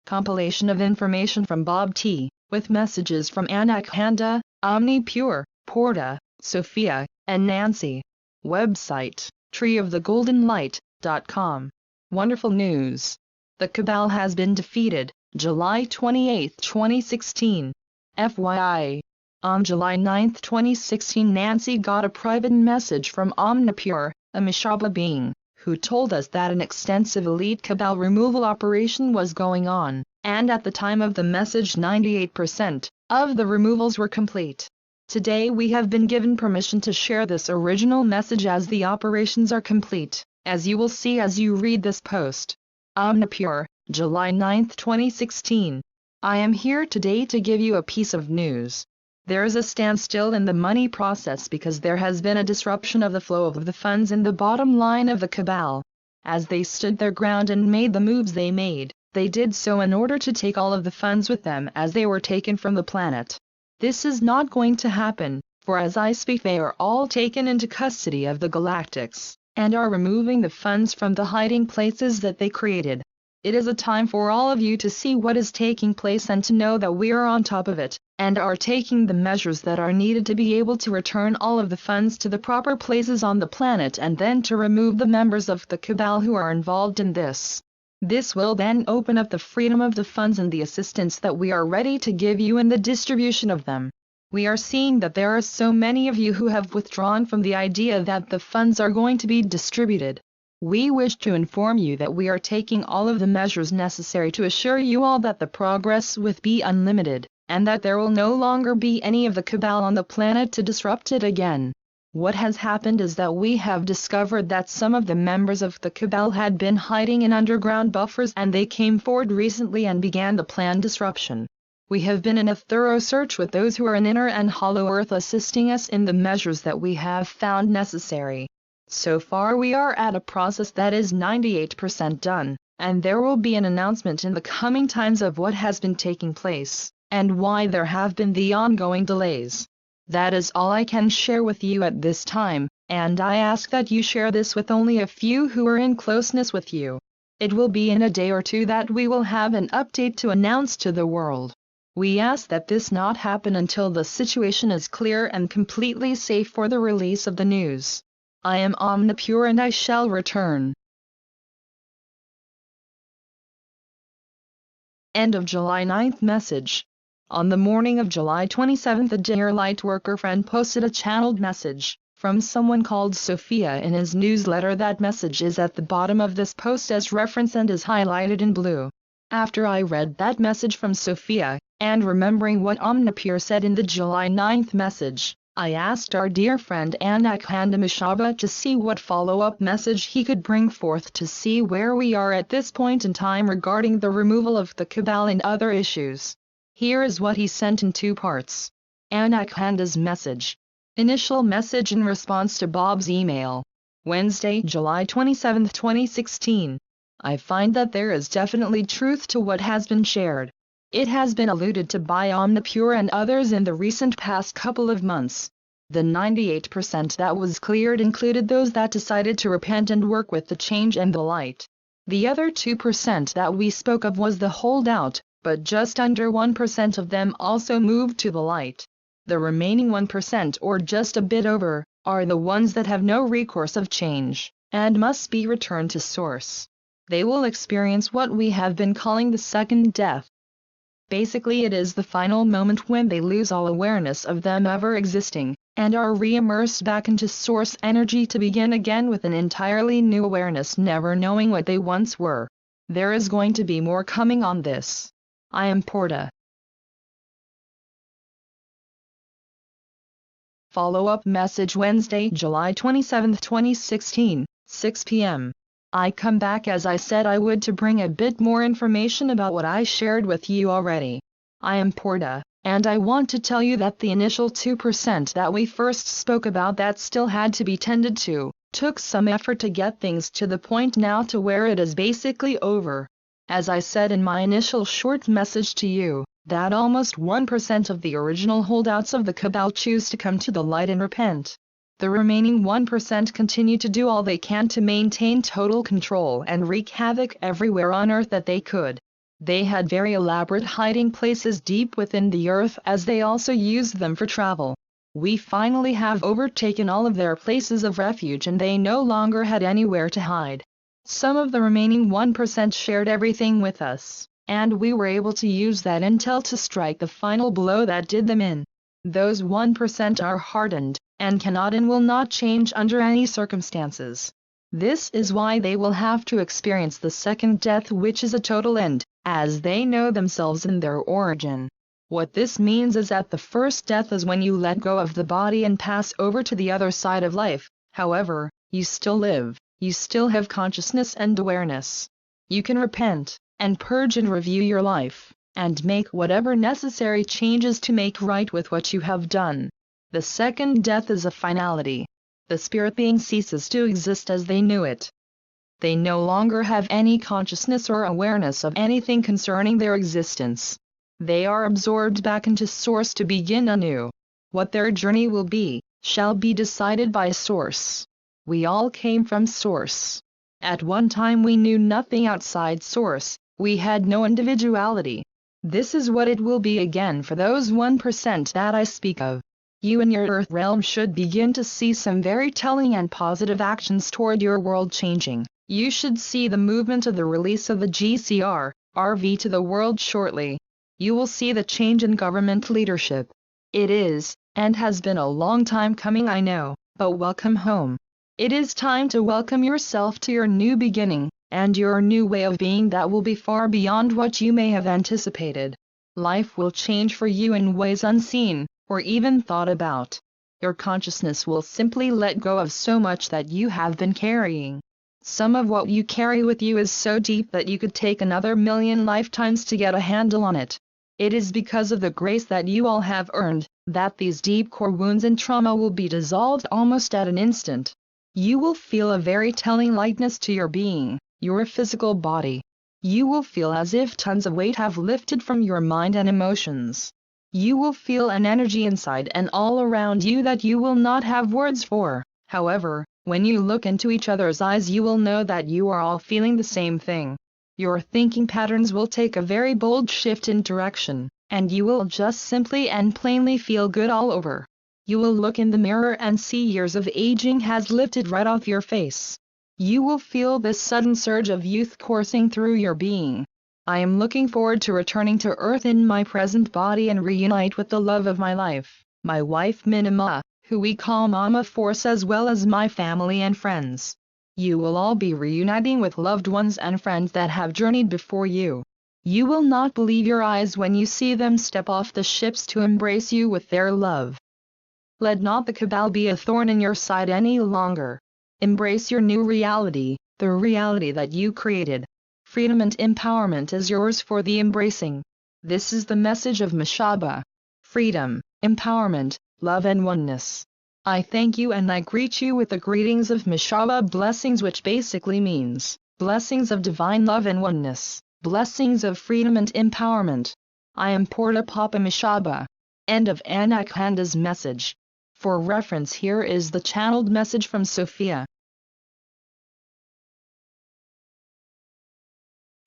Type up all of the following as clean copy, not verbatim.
Compilation of information from Bob T, with messages from Anakhanda, Ohmnipure, Porda, Sophia, and Nancy. Website, treeofthegoldenlight.com. Wonderful news. The Cabal has been defeated, July 28, 2016. FYI. On July 9, 2016, Nancy got a private message from Ohmnipure, a Mishaba being, who told us that an extensive elite Cabal removal operation was going on, and at the time of the message 98% of the removals were complete. Today we have been given permission to share this original message as the operations are complete, as you will see as you read this post. Ohmnipure, July 9, 2016. I am here today to give you a piece of news. There is a standstill in the money process because there has been a disruption of the flow of the funds in the bottom line of the Cabal. As they stood their ground and made the moves they made, they did so in order to take all of the funds with them as they were taken from the planet. This is not going to happen, for as I speak they are all taken into custody of the Galactics, and are removing the funds from the hiding places that they created. It is a time for all of you to see what is taking place and to know that we are on top of it, and are taking the measures that are needed to be able to return all of the funds to the proper places on the planet and then to remove the members of the Cabal who are involved in this. This will then open up the freedom of the funds and the assistance that we are ready to give you in the distribution of them. We are seeing that there are so many of you who have withdrawn from the idea that the funds are going to be distributed. We wish to inform you that we are taking all of the measures necessary to assure you all that the progress will be unlimited, and that there will no longer be any of the Cabal on the planet to disrupt it again. What has happened is that we have discovered that some of the members of the Cabal had been hiding in underground buffers and they came forward recently and began the planned disruption. We have been in a thorough search with those who are in inner and hollow earth assisting us in the measures that we have found necessary. So far we are at a process that is 98% done, and there will be an announcement in the coming times of what has been taking place, and why there have been the ongoing delays. That is all I can share with you at this time, and I ask that you share this with only a few who are in closeness with you. It will be in a day or two that we will have an update to announce to the world. We ask that this not happen until the situation is clear and completely safe for the release of the news. I am Ohmnipure and I shall return. End of July 9th message. On the morning of July 27th, a dear lightworker friend posted a channeled message from someone called Sophia in his newsletter. That message is at the bottom of this post as reference and is highlighted in blue. After I read that message from Sophia, and remembering what Ohmnipure said in the July 9th message, I asked our dear friend Anaconda Mishaba to see what follow-up message he could bring forth to see where we are at this point in time regarding the removal of the Cabal and other issues. Here is what he sent in 2 parts. Anaconda's message. Initial message in response to Bob's email. Wednesday, July 27, 2016. I find that there is definitely truth to what has been shared. It has been alluded to by Ohmnipure and others in the recent past couple of months. The 98% that was cleared included those that decided to repent and work with the change and the light. The other 2% that we spoke of was the holdout, but just under 1% of them also moved to the light. The remaining 1%, or just a bit over, are the ones that have no recourse of change, and must be returned to source. They will experience what we have been calling the second death. Basically it is the final moment when they lose all awareness of them ever existing, and are re-immersed back into source energy to begin again with an entirely new awareness, never knowing what they once were. There is going to be more coming on this. I am Porda. Follow-up message Wednesday, July 27, 2016, 6 p.m. I come back as I said I would to bring a bit more information about what I shared with you already. I am Porda, and I want to tell you that the initial 2% that we first spoke about that still had to be tended to, took some effort to get things to the point now to where it is basically over. As I said in my initial short message to you, that almost 1% of the original holdouts of the Cabal choose to come to the light and repent. The remaining 1% continue to do all they can to maintain total control and wreak havoc everywhere on Earth that they could. They had very elaborate hiding places deep within the earth, as they also used them for travel. We finally have overtaken all of their places of refuge, and they no longer had anywhere to hide. Some of the remaining 1% shared everything with us, and we were able to use that intel to strike the final blow that did them in. Those 1% are hardened, and cannot and will not change under any circumstances. This is why they will have to experience the second death, which is a total end, as they know themselves and their origin. What this means is that the first death is when you let go of the body and pass over to the other side of life. However, you still live, you still have consciousness and awareness. You can repent, and purge and review your life, and make whatever necessary changes to make right with what you have done. The second death is a finality. The spirit being ceases to exist as they knew it. They no longer have any consciousness or awareness of anything concerning their existence. They are absorbed back into Source to begin anew. What their journey will be, shall be decided by Source. We all came from Source. At one time we knew nothing outside Source, we had no individuality. This is what it will be again for those 1% that I speak of. You in your Earth realm should begin to see some very telling and positive actions toward your world changing. You should see the movement of the release of the GCR, RV to the world shortly. You will see the change in government leadership. It is, and has been a long time coming, I know, but welcome home. It is time to welcome yourself to your new beginning, and your new way of being that will be far beyond what you may have anticipated. Life will change for you in ways unseen, or even thought about. Your consciousness will simply let go of so much that you have been carrying. Some of what you carry with you is so deep that you could take another 1,000,000 lifetimes to get a handle on it. It is because of the grace that you all have earned, that these deep core wounds and trauma will be dissolved almost at an instant. You will feel a very telling lightness to your being, your physical body. You will feel as if tons of weight have lifted from your mind and emotions. You will feel an energy inside and all around you that you will not have words for. However, when you look into each other's eyes, you will know that you are all feeling the same thing. Your thinking patterns will take a very bold shift in direction, and you will just simply and plainly feel good all over. You will look in the mirror and see years of aging has lifted right off your face. You will feel this sudden surge of youth coursing through your being. I am looking forward to returning to Earth in my present body and reunite with the love of my life, my wife Minima, who we call Mama Force, as well as my family and friends. You will all be reuniting with loved ones and friends that have journeyed before you. You will not believe your eyes when you see them step off the ships to embrace you with their love. Let not the Cabal be a thorn in your side any longer. Embrace your new reality, the reality that you created. Freedom and empowerment is yours for the embracing. This is the message of Mashaba. Freedom, empowerment, love and oneness. I thank you and I greet you with the greetings of Mashaba blessings, which basically means blessings of divine love and oneness, blessings of freedom and empowerment. I am Porda Papa Mashaba. End of Anakhanda's message. For reference, here is the channeled message from Sophia.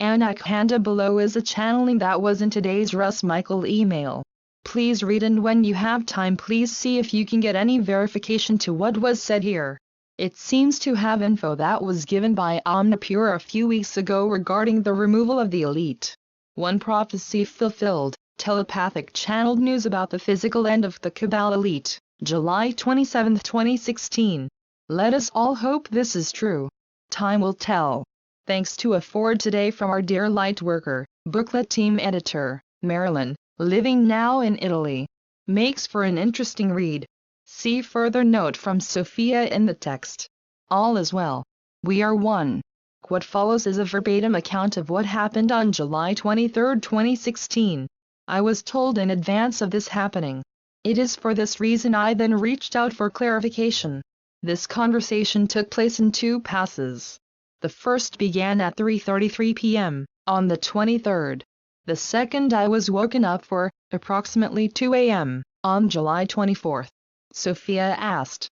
Anakhanda below is a channeling that was in today's Russ Michael email. Please read, and when you have time please see if you can get any verification to what was said here. It seems to have info that was given by Ohmnipure a few weeks ago regarding the removal of the elite. One prophecy fulfilled, telepathic channeled news about the physical end of the Cabal elite, July 27, 2016. Let us all hope this is true. Time will tell. Thanks to a forward today from our dear Lightworker, booklet team editor, Marilyn, living now in Italy. Makes for an interesting read. See further note from Sophia in the text. All is well. We are one. What follows is a verbatim account of what happened on July 23, 2016. I was told in advance of this happening. It is for this reason I then reached out for clarification. This conversation took place in two passes. The first began at 3:33 p.m. on the 23rd. The second I was woken up for, approximately 2 a.m., on July 24th. Sophia asked,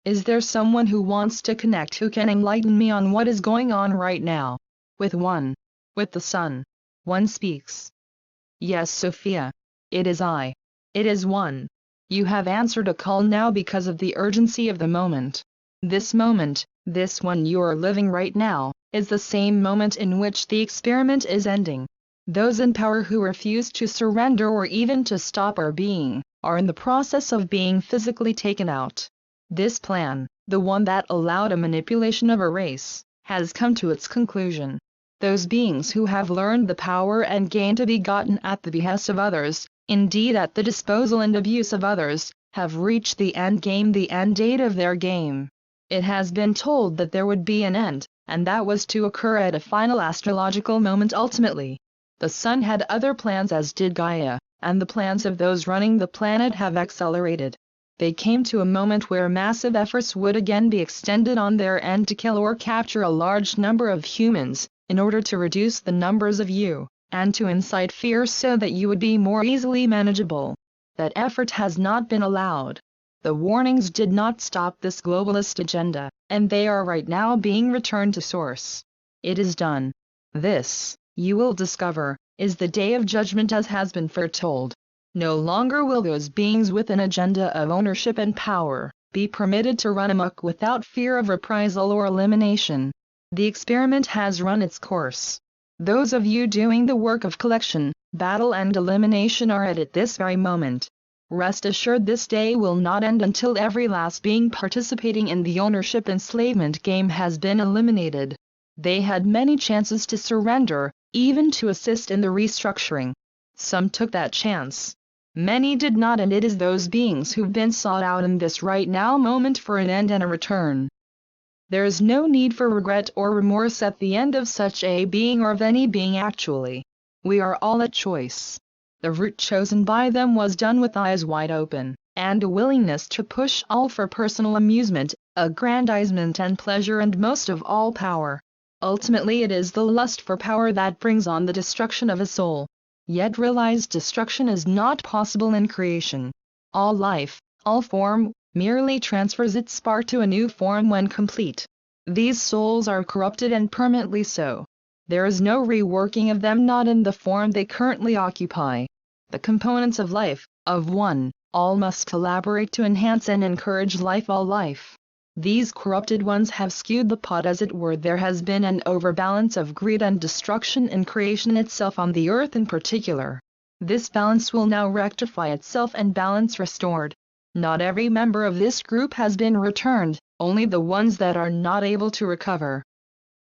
"Is there someone who wants to connect who can enlighten me on what is going on right now? With the sun. One speaks. Yes, Sophia. It is I. It is one. You have answered a call now because of the urgency of the moment. This moment, this one you are living right now, is the same moment in which the experiment is ending. Those in power who refuse to surrender or even to stop our being, are in the process of being physically taken out. This plan, the one that allowed a manipulation of a race, has come to its conclusion. Those beings who have learned the power and gain to be gotten at the behest of others, indeed at the disposal and abuse of others, have reached the end game, the end date of their game. It has been told that there would be an end, and that was to occur at a final astrological moment ultimately. The sun had other plans, as did Gaia, and the plans of those running the planet have accelerated. They came to a moment where massive efforts would again be extended on their end to kill or capture a large number of humans, in order to reduce the numbers of you, and to incite fear so that you would be more easily manageable. That effort has not been allowed. The warnings did not stop this globalist agenda, and they are right now being returned to source. It is done. This, you will discover, is the day of judgment as has been foretold. No longer will those beings with an agenda of ownership and power be permitted to run amok without fear of reprisal or elimination. The experiment has run its course. Those of you doing the work of collection, battle and elimination are at it this very moment. Rest assured this day will not end until every last being participating in the ownership enslavement game has been eliminated. They had many chances to surrender, even to assist in the restructuring. Some took that chance. Many did not, and it is those beings who've been sought out in this right now moment for an end and a return. There is no need for regret or remorse at the end of such a being or of any being actually. We are all at choice. The route chosen by them was done with eyes wide open, and a willingness to push all for personal amusement, aggrandizement and pleasure, and most of all power. Ultimately it is the lust for power that brings on the destruction of a soul. Yet realized destruction is not possible in creation. All life, all form, merely transfers its spark to a new form when complete. These souls are corrupted and permanently so. There is no reworking of them, not in the form they currently occupy. The components of life, of one, all must collaborate to enhance and encourage life, all life. These corrupted ones have skewed the pot, as it were. There has been an overbalance of greed and destruction in creation itself, on the earth in particular. This balance will now rectify itself and balance restored. Not every member of this group has been returned, only the ones that are not able to recover.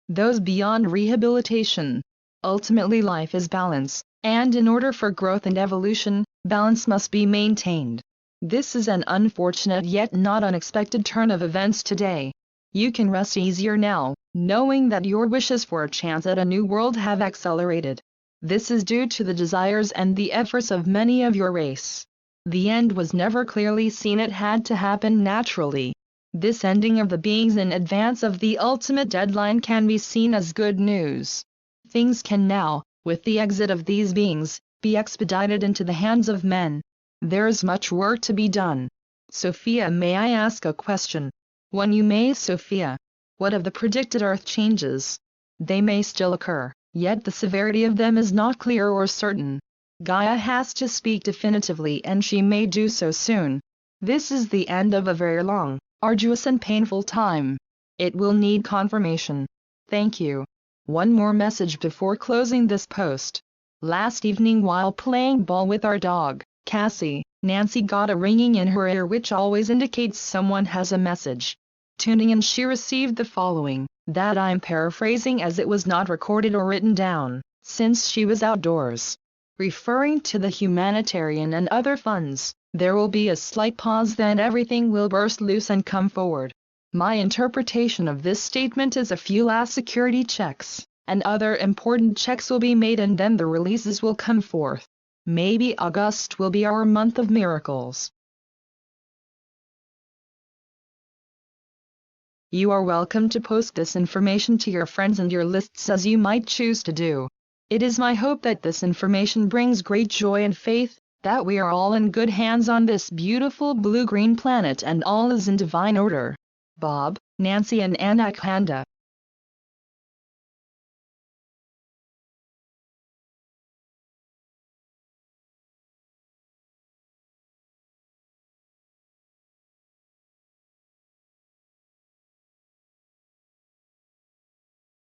Those beyond rehabilitation. Ultimately life is balance, and in order for growth and evolution, balance must be maintained. This is an unfortunate yet not unexpected turn of events today. You can rest easier now, knowing that your wishes for a chance at a new world have accelerated. This is due to the desires and the efforts of many of your race. The end was never clearly seen, it had to happen naturally. This ending of the beings in advance of the ultimate deadline can be seen as good news. Things can now, with the exit of these beings, be expedited into the hands of men. There is much work to be done. Sophia, may I ask a question? When you may, Sophia. What of the predicted earth changes? They may still occur, yet the severity of them is not clear or certain. Gaia has to speak definitively, and she may do so soon. This is the end of a very long, arduous and painful time. It will need confirmation. Thank you. One more message before closing this post. Last evening while playing ball with our dog, Cassie, Nancy got a ringing in her ear which always indicates someone has a message. Tuning in, she received the following, that I'm paraphrasing as it was not recorded or written down, since she was outdoors. Referring to the humanitarian and other funds, there will be a slight pause, then everything will burst loose and come forward. My interpretation of this statement is a few last security checks, and other important checks will be made, and then the releases will come forth. Maybe August will be our month of miracles. You are welcome to post this information to your friends and your lists as you might choose to do. It is my hope that this information brings great joy and faith, that we are all in good hands on this beautiful blue-green planet and all is in divine order. Bob, Nancy and Anaconda.